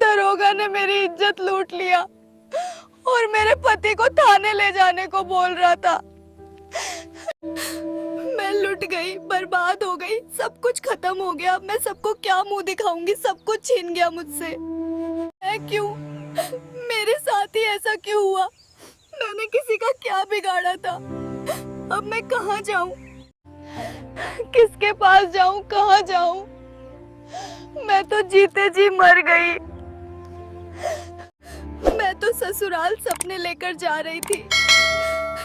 दरोगा ने मेरी इज्जत लूट लिया और मेरे पति को थाने ले जाने को बोल रहा था। मैं लुट गई, बर्बाद हो गई, सब कुछ खत्म हो गया। मैं सबको क्या मुंह दिखाऊंगी? सब कुछ छीन गया मुझसे। मैं क्यों? मेरे साथ ही ऐसा क्यों हुआ? मैंने किसी का क्या बिगाड़ा था? अब मैं कहाँ जाऊं? किसके पास जाऊं? कहाँ जाऊं? मैं तो जीते जी मर गई। मैं तो ससुराल सपने लेकर जा रही थी,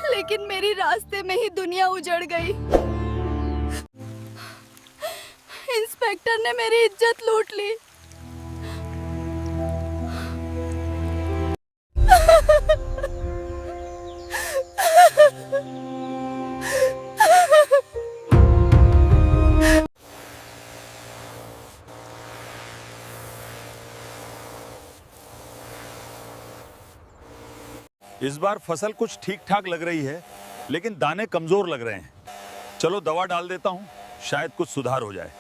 लेकिन मेरी रास्ते में ही दुनिया उजड़ गई। इंस्पेक्टर ने मेरी इज्जत लूट ली। इस बार फसल कुछ ठीक ठाक लग रही है, लेकिन दाने कमजोर लग रहे हैं। चलो दवा डाल देता हूं, शायद कुछ सुधार हो जाए।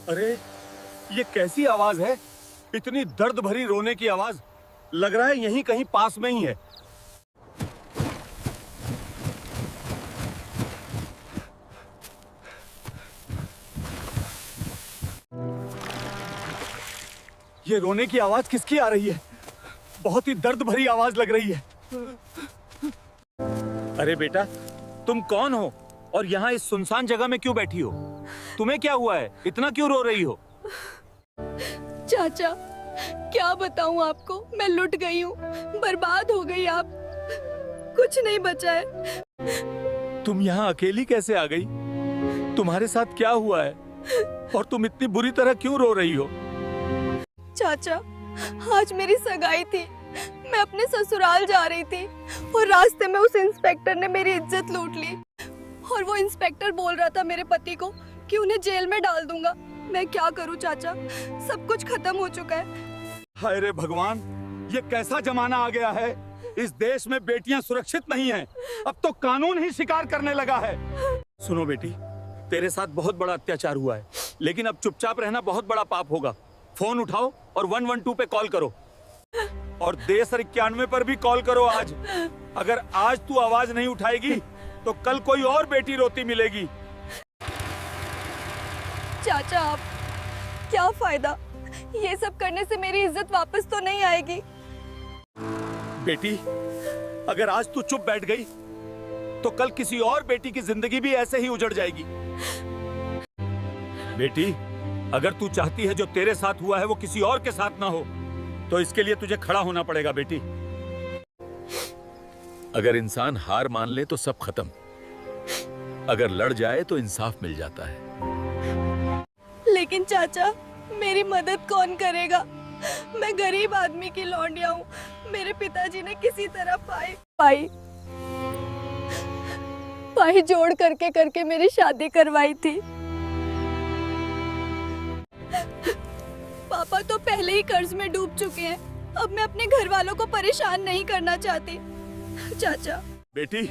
अरे ये कैसी आवाज है? इतनी दर्द भरी रोने की आवाज। लग रहा है यहीं कहीं पास में ही है। ये रोने की आवाज किसकी आ रही है? बहुत ही दर्द भरी आवाज लग रही है। अरे बेटा, तुम कौन हो और यहाँ इस सुनसान जगह में क्यों बैठी हो? तुम्हें क्या हुआ है? इतना क्यों रो रही हो? चाचा, क्या बताऊं आपको? मैं लुट गई हूँ, बर्बाद हो गई। आप कुछ नहीं बचा है। तुम यहाँ अकेली कैसे आ गई? तुम्हारे साथ क्या हुआ है और तुम इतनी बुरी तरह क्यों रो रही हो? चाचा, आज मेरी सगाई थी। मैं अपने ससुराल जा रही थी और रास्ते में उस इंस्पेक्टर ने मेरी इज्जत लूट ली। और वो इंस्पेक्टर बोल रहा था मेरे पति को कि उन्हें जेल में डाल दूंगा। मैं क्या करूं चाचा? सब कुछ खत्म हो चुका है। हाय रे भगवान, ये कैसा जमाना आ गया है? इस देश में बेटियां सुरक्षित नहीं हैं। अब तो कानून ही शिकार करने लगा है। सुनो बेटी, तेरे साथ बहुत बड़ा अत्याचार हुआ है, लेकिन अब चुपचाप रहना बहुत बड़ा पाप होगा। फोन उठाओ और 112 पे कॉल करो और देश 91 पर भी कॉल करो आज। अगर आज तू आवाज नहीं उठाएगी तो कल कोई और बेटी रोती मिलेगी। चाचा, आप क्या फायदा? ये सब करने से मेरी इज्जत वापस तो नहीं आएगी। बेटी, अगर आज तू चुप बैठ गई तो कल किसी और बेटी की जिंदगी भी ऐसे ही उजड़ जाएगी। बेटी, अगर तू चाहती है जो तेरे साथ हुआ है वो किसी और के साथ ना हो, तो इसके लिए तुझे खड़ा होना पड़ेगा बेटी। अगर इंसान हार मान ले तो सब खत्म, अगर लड़ जाए तो इंसाफ मिल जाता है। लेकिन चाचा, मेरी मदद कौन करेगा? मैं गरीब आदमी की लौंडिया हूँ। मेरे पिताजी ने किसी तरह पाई जोड़ करके करके मेरी शादी करवाई थी। पापा तो पहले ही कर्ज में डूब चुके हैं। अब मैं अपने घर वालों को परेशान नहीं करना चाहती। चाचा, बेटी,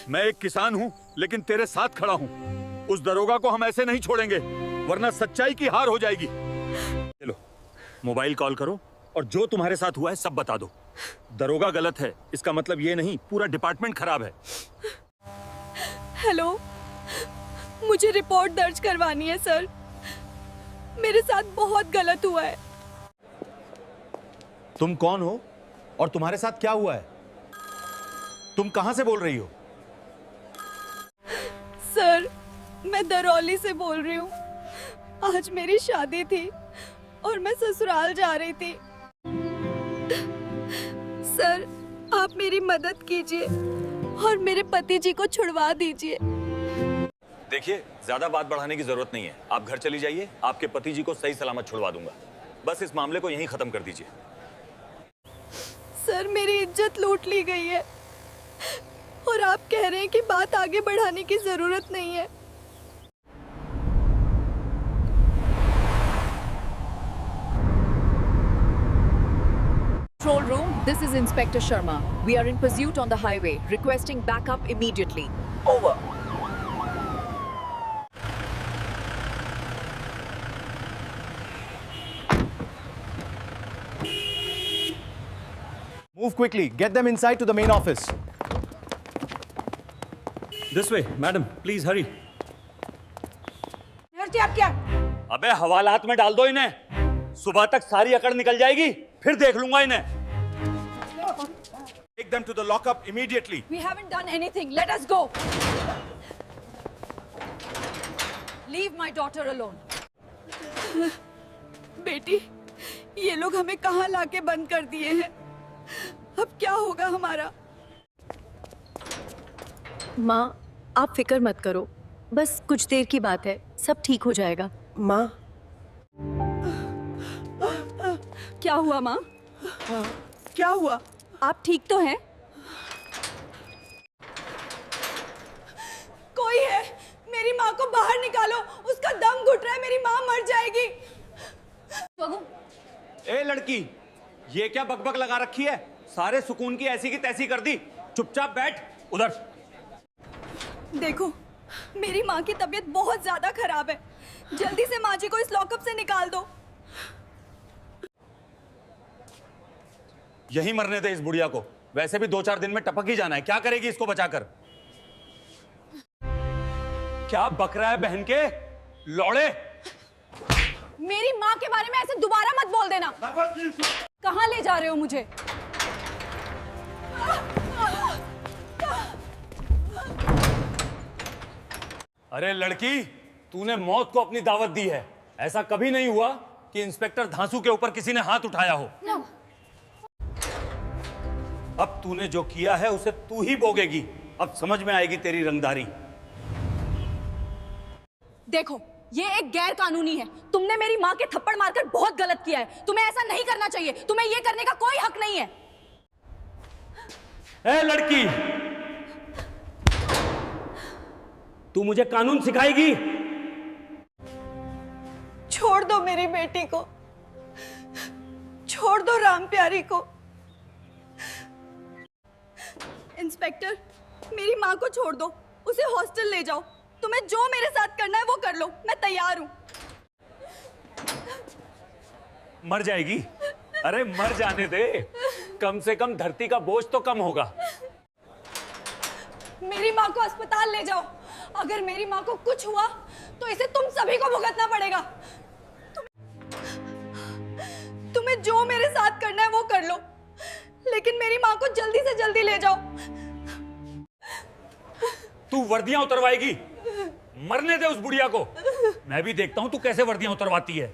मैं एक किसान हूँ, लेकिन तेरे साथ खड़ा हूँ। उस दरोगा को हम ऐसे नहीं छोड़ेंगे, वरना सच्चाई की हार हो जाएगी। चलो, मोबाइल कॉल करो और जो तुम्हारे साथ हुआ है सब बता दो। दरोगा गलत है, इसका मतलब ये नहीं पूरा डिपार्टमेंट खराब है। हेलो, मुझे रिपोर्ट दर्ज करवानी है सर। मेरे साथ बहुत गलत हुआ है। तुम कौन हो और तुम्हारे साथ क्या हुआ है? तुम कहां से बोल रही हो? सर, मैं दरौली से बोल रही हूँ। आज मेरी शादी थी और मैं ससुराल जा रही थी। सर, आप मेरी मदद कीजिए और मेरे पति जी को छुड़वा दीजिए। देखिए, ज्यादा बात बढ़ाने की जरूरत नहीं है। आप घर चली जाइए, आपके पति जी को सही सलामत छुड़वा दूंगा। बस इस मामले को यहीं खत्म कर दीजिए। सर, मेरी इज्जत लूट ली गई है और आप कह रहे हैं कि बात आगे बढ़ाने की जरूरत नहीं है। Control room, this is Inspector Sharma. We are in pursuit on the highway, requesting backup immediately. Over. Move quickly. Get them inside to the main office. This way, madam. Please hurry. आप क्या? अबे हवालात में डाल दो इन्हें। सुबह तक सारी अकड़ निकल जाएगी, फिर देख लूंगा इन्हें। Take them to the lockup immediately. We haven't done anything. Let us go. Leave my daughter alone. बेटी, ये लोग हमें कहाँ लाके बंद कर दिए हैं? अब क्या होगा हमारा? माँ, आप फिक्र मत करो, बस कुछ देर की बात है, सब ठीक हो जाएगा। माँ, क्या हुआ माँ? क्या हुआ? आप ठीक तो हैं? कोई है? मेरी माँ को बाहर निकालो, उसका दम घुट रहा है, मेरी माँ मर जाएगी। ए लड़की, ये क्या बकबक लगा रखी है? सारे सुकून की ऐसी की तैसी कर दी। चुपचाप बैठ उधर। देखो, मेरी माँ की तबीयत बहुत ज्यादा खराब है। जल्दी से माँ जी को इस लॉकअप से निकाल दो। यही मरने दे इस बुढ़िया को। वैसे भी 2-4 दिन में टपक ही जाना है। क्या करेगी इसको बचाकर? क्या बक रहा है बहन के लौड़े? मेरी माँ के बारे में ऐसे दोबारा मत बोल देना। कहाँ ले जा रहे हो मुझे? अरे लड़की, तूने मौत को अपनी दावत दी है। ऐसा कभी नहीं हुआ कि इंस्पेक्टर धांसू के ऊपर किसी ने हाथ उठाया हो। अब तूने जो किया है उसे तू ही भोगेगी। अब समझ में आएगी तेरी रंगदारी। देखो, ये एक गैर कानूनी है। तुमने मेरी माँ के थप्पड़ मारकर बहुत गलत किया है। तुम्हें ऐसा नहीं करना चाहिए। तुम्हें ये करने का कोई हक नहीं है। ए लड़की, तू मुझे कानून सिखाएगी? छोड़ दो मेरी बेटी को, छोड़ दो राम प्यारी को। इंस्पेक्टर, मेरी माँ को छोड़ दो, उसे हॉस्टल ले जाओ। तुम्हें जो मेरे साथ करना है वो कर लो, मैं तैयार हूं। मर जाएगी? अरे मर जाने दे, कम से कम धरती का बोझ तो कम होगा। मेरी माँ को अस्पताल ले जाओ। अगर मेरी माँ को कुछ हुआ तो इसे तुम सभी को भुगतना पड़ेगा। तुम्हें जो मेरे साथ करना है वो कर लो, लेकिन मेरी माँ को जल्दी से जल्दी ले जाओ। तू वर्दियां उतरवाएगी? मरने दे उस बुढ़िया को। मैं भी देखता हूं तू कैसे वर्दियां उतरवाती है।